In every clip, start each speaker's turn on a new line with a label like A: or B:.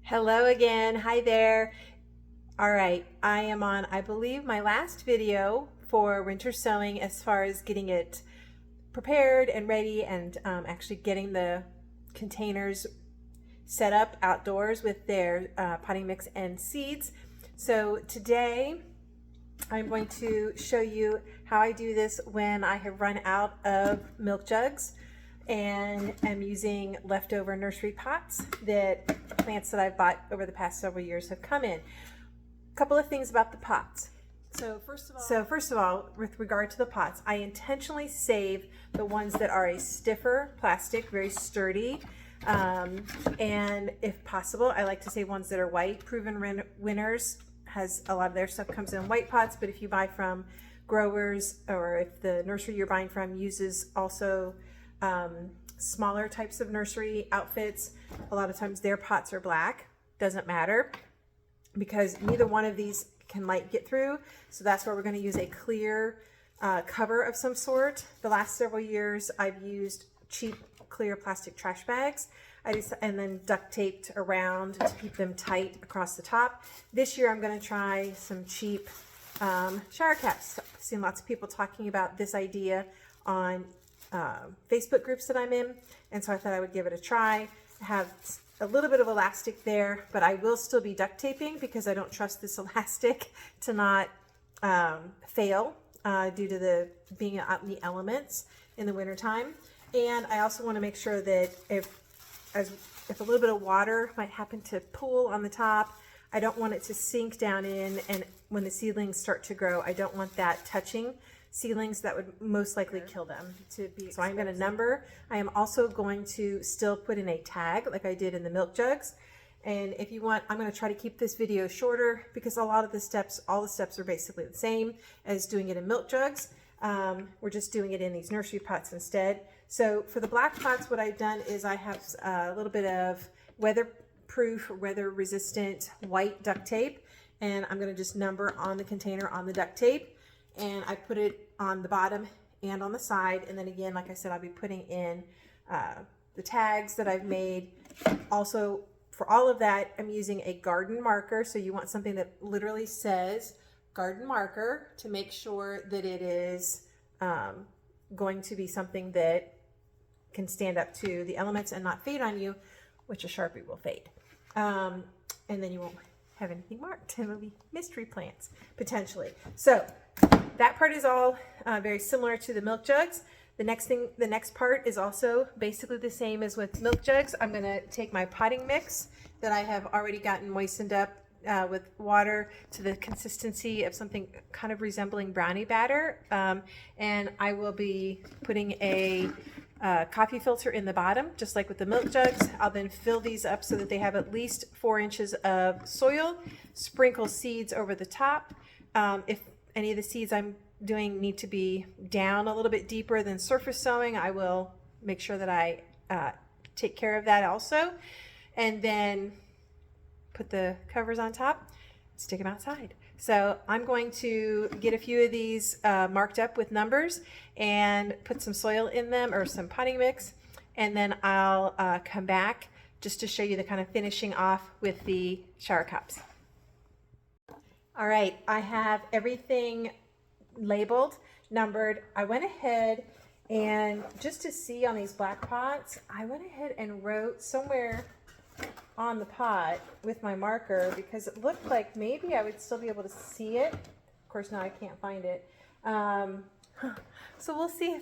A: Hello again. Hi there. All right, I am on, I believe, my last video for winter sowing as far as getting it prepared and ready and actually getting the containers set up outdoors with their potting mix and seeds. So today I'm going to show you how I do this when I have run out of milk jugs and I'm using leftover nursery pots that plants that I've bought over the past several years have come in. A couple of things about the pots. So first of all, with regard to the pots, I intentionally save the ones that are a stiffer plastic, very sturdy, and if possible, I like to save ones that are white. Proven Winners has a lot of their stuff comes in white pots, but if you buy from growers or if the nursery you're buying from uses also smaller types of nursery outfits, a lot of times their pots are black. Doesn't matter because neither one of these can light get through. So that's where we're going to use a clear cover of some sort. The last several years I've used cheap clear plastic trash bags and then duct taped around to keep them tight across the top. This year I'm going to try some cheap shower caps. I've seen lots of people talking about this idea on Facebook groups that I'm in, and so I thought I would give it a try. I have a little bit of elastic there, but I will still be duct taping because I don't trust this elastic to not fail due to the being out in the elements in the wintertime. And I also want to make sure that if a little bit of water might happen to pool on the top, I don't want it to sink down in, and when the seedlings start to grow, I don't want that touching seedlings. That would most likely kill them to be. So I'm going to number. I am also going to still put in a tag like I did in the milk jugs. And if you want, I'm going to try to keep this video shorter because a lot of the steps, all the steps are basically the same as doing it in milk jugs. We're just doing it in these nursery pots instead. So for the black pots, what I've done is I have a little bit of weatherproof, weather-resistant white duct tape, and I'm going to just number on the container on the duct tape, and I put it on the bottom and on the side, and then again, like I said, I'll be putting in the tags that I've made. Also, for all of that, I'm using a garden marker, so you want something that literally says garden marker to make sure that it is going to be something that can stand up to the elements and not fade on you, which a Sharpie will fade. And then you won't have anything marked. It will be mystery plants, potentially. So that part is all very similar to the milk jugs. The next part is also basically the same as with milk jugs. I'm going to take my potting mix that I have already gotten moistened up with water to the consistency of something kind of resembling brownie batter, and I will be putting a coffee filter in the bottom, just like with the milk jugs. I'll then fill these up so that they have at least 4 inches of soil, sprinkle seeds over the top. If any of the seeds I'm doing need to be down a little bit deeper than surface sowing, I will make sure that I take care of that also. And then put the covers on top, stick them outside. So I'm going to get a few of these marked up with numbers and put some soil in them or some potting mix, and then I'll come back just to show you the kind of finishing off with the shower cups. All right, I have everything labeled, numbered. I went ahead and just to see on these black pots, I went ahead and wrote somewhere on the pot with my marker because it looked like maybe I would still be able to see it. Of course, now I can't find it. So we'll see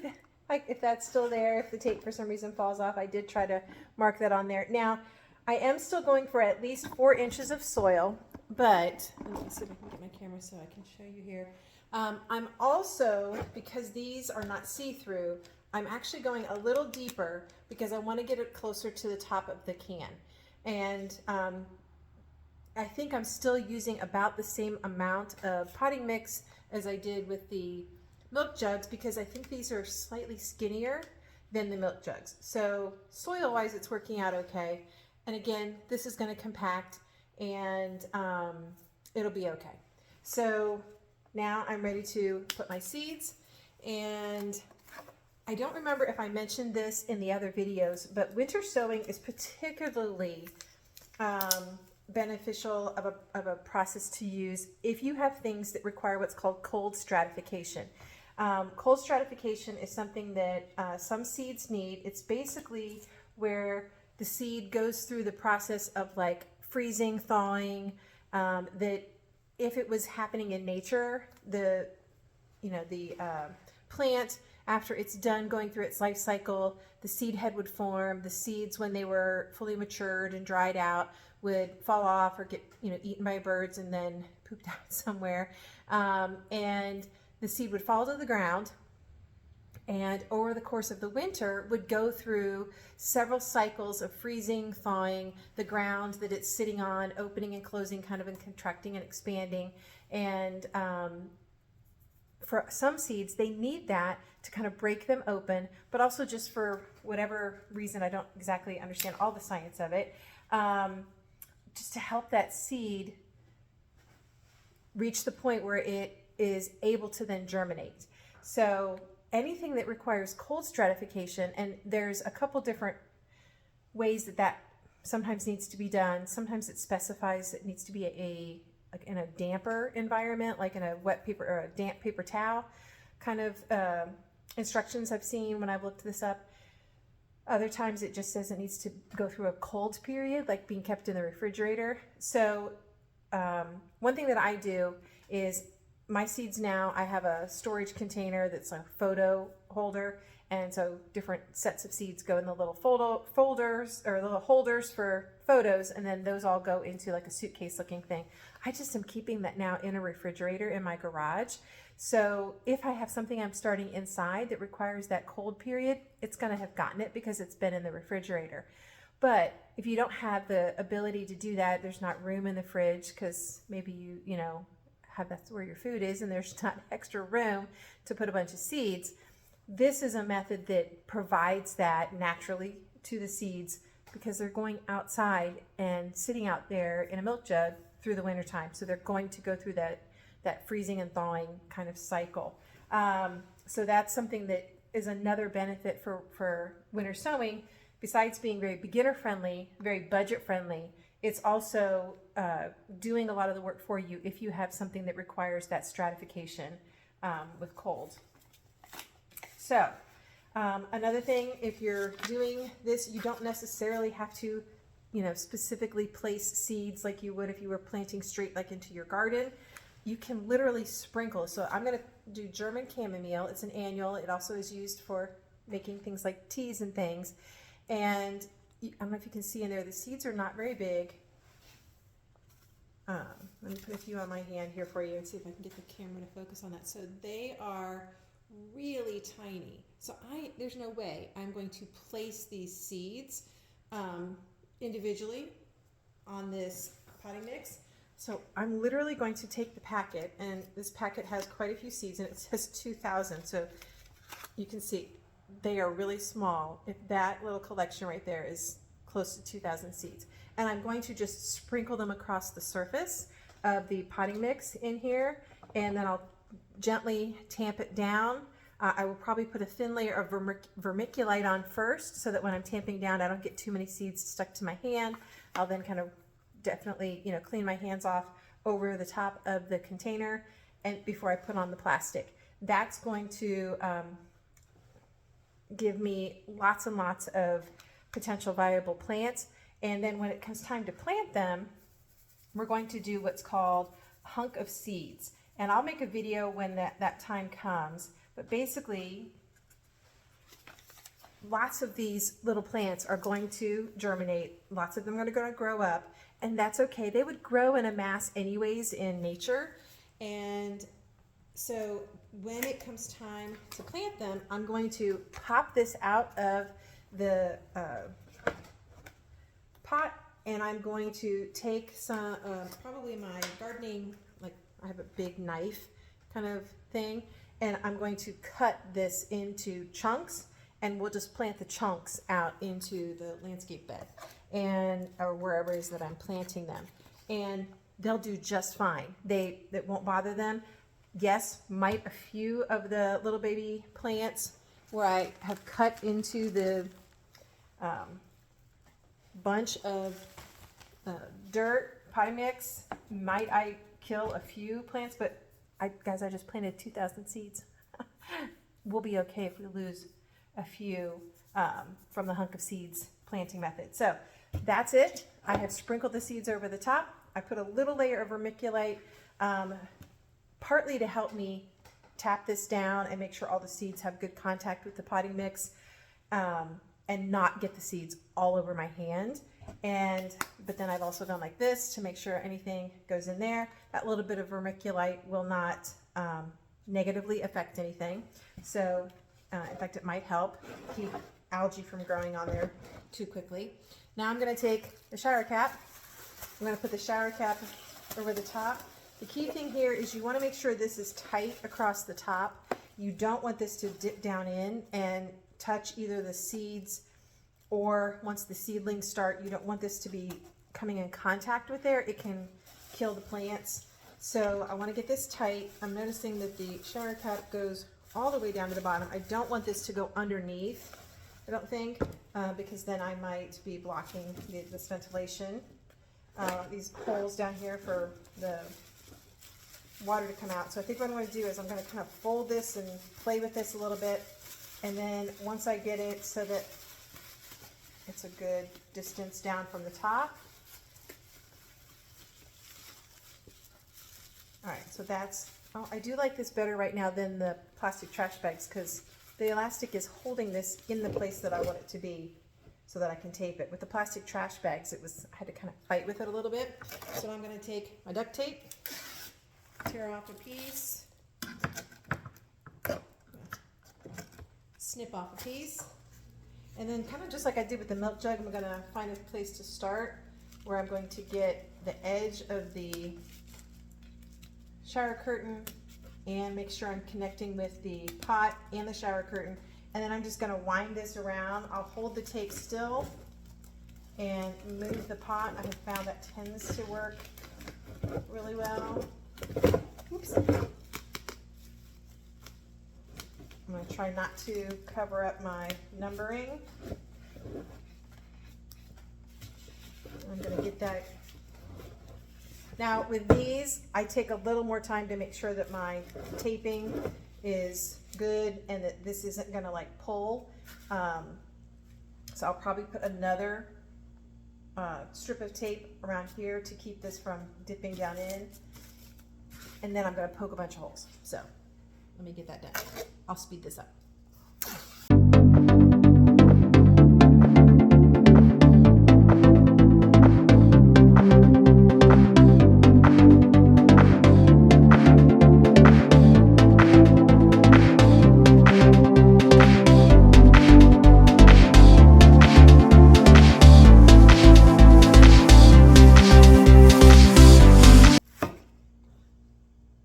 A: if that's still there, if the tape for some reason falls off. I did try to mark that on there. Now, I am still going for at least 4 inches of soil, but let me see if I can get my camera so I can show you here. I'm also, because these are not see-through, I'm actually going a little deeper because I want to get it closer to the top of the can. And I think I'm still using about the same amount of potting mix as I did with the milk jugs because I think these are slightly skinnier than the milk jugs. So soil-wise, it's working out okay. And again, this is going to compact and it'll be okay. So now I'm ready to put my seeds, and I don't remember if I mentioned this in the other videos, but winter sowing is particularly beneficial of a process to use if you have things that require what's called cold stratification. Cold stratification is something that some seeds need. It's basically where the seed goes through the process of like freezing, thawing, that if it was happening in nature, the plant, after it's done going through its life cycle, the seed head would form. The seeds, when they were fully matured and dried out, would fall off or get eaten by birds and then pooped out somewhere. And the seed would fall to the ground, and over the course of the winter would go through several cycles of freezing, thawing, the ground that it's sitting on, opening and closing, kind of, and contracting and expanding. And for some seeds, they need that to kind of break them open, but also just for whatever reason, I don't exactly understand all the science of it, just to help that seed reach the point where it is able to then germinate. So anything that requires cold stratification, and there's a couple different ways that sometimes needs to be done. Sometimes it specifies it needs to be in a damper environment, like in a wet paper or a damp paper towel kind of instructions I've seen when I've looked this up. Other times it just says it needs to go through a cold period, like being kept in the refrigerator. So one thing that I do is my seeds now, I have a storage container that's a photo holder, and so different sets of seeds go in the little folders or little holders for photos, and then those all go into like a suitcase looking thing. I just am keeping that now in a refrigerator in my garage. So if I have something I'm starting inside that requires that cold period, it's going to have gotten it because it's been in the refrigerator. But if you don't have the ability to do that, there's not room in the fridge because maybe you that's where your food is and there's not extra room to put a bunch of seeds. This is a method that provides that naturally to the seeds because they're going outside and sitting out there in a milk jug through the wintertime. So they're going to go through that freezing and thawing kind of cycle. So that's something that is another benefit for winter sowing. Besides being very beginner friendly, very budget friendly, it's also doing a lot of the work for you if you have something that requires that stratification with cold. So another thing, if you're doing this, you don't necessarily have to, specifically place seeds like you would if you were planting straight like into your garden. You can literally sprinkle. So I'm going to do German chamomile. It's an annual. It also is used for making things like teas and things. And I don't know if you can see in there, the seeds are not very big. Let me put a few on my hand here for you and see if I can get the camera to focus on that. So they are really tiny. So there's no way I'm going to place these seeds individually on this potting mix. So I'm literally going to take the packet, and this packet has quite a few seeds, and it says 2,000. So you can see they are really small. If that little collection right there is close to 2,000 seeds. And I'm going to just sprinkle them across the surface of the potting mix in here, and then I'll gently tamp it down. I will probably put a thin layer of vermiculite on first so that when I'm tamping down, I don't get too many seeds stuck to my hand. I'll then kind of definitely, clean my hands off over the top of the container and before I put on the plastic. That's going to give me lots and lots of potential viable plants. And then when it comes time to plant them, we're going to do what's called a hunk of seeds. And I'll make a video when that time comes. But basically, lots of these little plants are going to germinate. Lots of them are going to grow up. And that's okay. They would grow in a mass anyways in nature. And so when it comes time to plant them, I'm going to pop this out of the pot, and I'm going to take some, probably my gardening, like I have a big knife kind of thing, and I'm going to cut this into chunks, and we'll just plant the chunks out into the landscape bed or wherever it is that I'm planting them. And they'll do just fine. That won't bother them. Yes, might a few of the little baby plants where I have cut into the bunch of dirt potting mix. Might I kill a few plants, but guys, I just planted 2,000 seeds. We'll be okay if we lose a few from the hunk of seeds planting method. So that's it. I have sprinkled the seeds over the top. I put a little layer of vermiculite, partly to help me tap this down and make sure all the seeds have good contact with the potting mix, and not get the seeds all over my hand. But then I've also done like this to make sure anything goes in there. That little bit of vermiculite will not negatively affect anything. So in fact, it might help keep algae from growing on there too quickly. Now I'm going to take the shower cap. I'm going to put the shower cap over the top. The key thing here is you want to make sure this is tight across the top. You don't want this to dip down in and touch either the seeds, or once the seedlings start, you don't want this to be coming in contact with there. It can kill the plants. So I want to get this tight. I'm noticing that the shower cap goes all the way down to the bottom. I don't want this to go underneath, I don't think, because then I might be blocking this ventilation. These holes down here for the water to come out. So I think what I'm going to do is I'm going to kind of fold this and play with this a little bit. And then once I get it so that it's a good distance down from the top. All right, so that's, oh, I do like this better right now than the plastic trash bags, because the elastic is holding this in the place that I want it to be so that I can tape it. With the plastic trash bags, I had to kind of fight with it a little bit. So I'm going to take my duct tape, tear off a piece, snip off a piece, and then kind of just like I did with the milk jug, I'm going to find a place to start where I'm going to get the edge of the shower curtain and make sure I'm connecting with the pot and the shower curtain. And then I'm just going to wind this around. I'll hold the tape still and move the pot. I have found that tends to work really well. Oops. I'm going to try not to cover up my numbering. I'm going to get that. Now with these, I take a little more time to make sure that my taping is good and that this isn't going to like pull. So I'll probably put another strip of tape around here to keep this from dipping down in. And then I'm going to poke a bunch of holes. So let me get that done. I'll speed this up.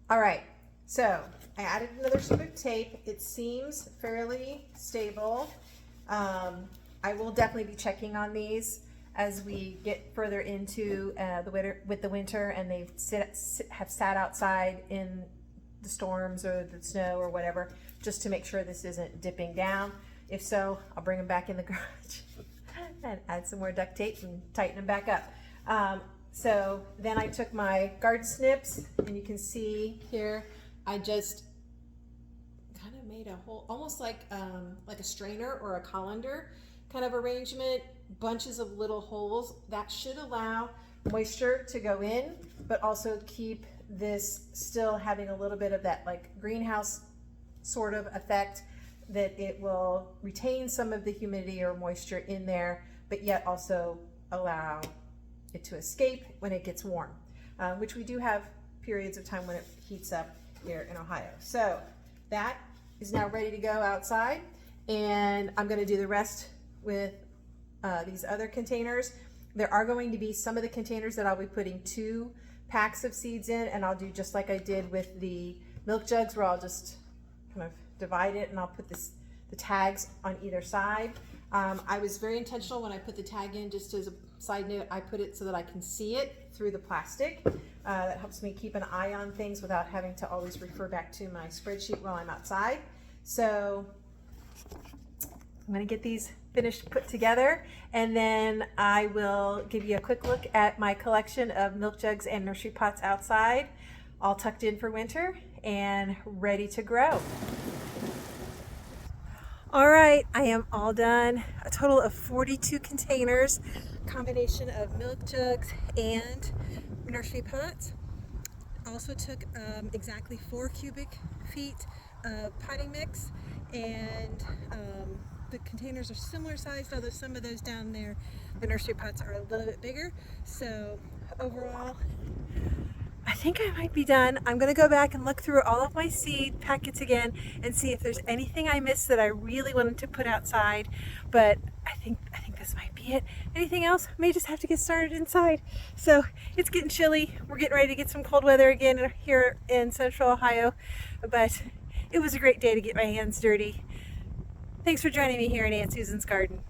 A: All right, so I added another strip of tape. It seems fairly stable. I will definitely be checking on these as we get further into the winter and they have sat outside in the storms or the snow or whatever, just to make sure this isn't dipping down. If so, I'll bring them back in the garage and add some more duct tape and tighten them back up. So then I took my garden snips, and you can see here, I just kind of made a hole, almost like a strainer or a colander kind of arrangement, bunches of little holes that should allow moisture to go in, but also keep this still having a little bit of that like greenhouse sort of effect, that it will retain some of the humidity or moisture in there, but yet also allow it to escape when it gets warm, which we do have periods of time when it heats up here in Ohio. So that is now ready to go outside, and I'm going to do the rest with these other containers. There are going to be some of the containers that I'll be putting 2 packs of seeds in, and I'll do just like I did with the milk jugs, where I'll just kind of divide it and I'll put the tags on either side. I was very intentional when I put the tag in. Just as a side note, I put it so that I can see it through the plastic. That helps me keep an eye on things without having to always refer back to my spreadsheet while I'm outside. So I'm going to get these finished put together, and then I will give you a quick look at my collection of milk jugs and nursery pots outside, all tucked in for winter and ready to grow. All right, I am all done. A total of 42 containers, combination of milk jugs and nursery pots. Also took exactly 4 cubic feet of potting mix, and the containers are similar sized, although some of those down there, the nursery pots, are a little bit bigger. So overall, I think I might be done. I'm going to go back and look through all of my seed packets again and see if there's anything I missed that I really wanted to put outside. But I think this might be it. Anything else? May just have to get started inside. So it's getting chilly. We're getting ready to get some cold weather again here in Central Ohio. But it was a great day to get my hands dirty. Thanks for joining me here in Aunt Susan's garden.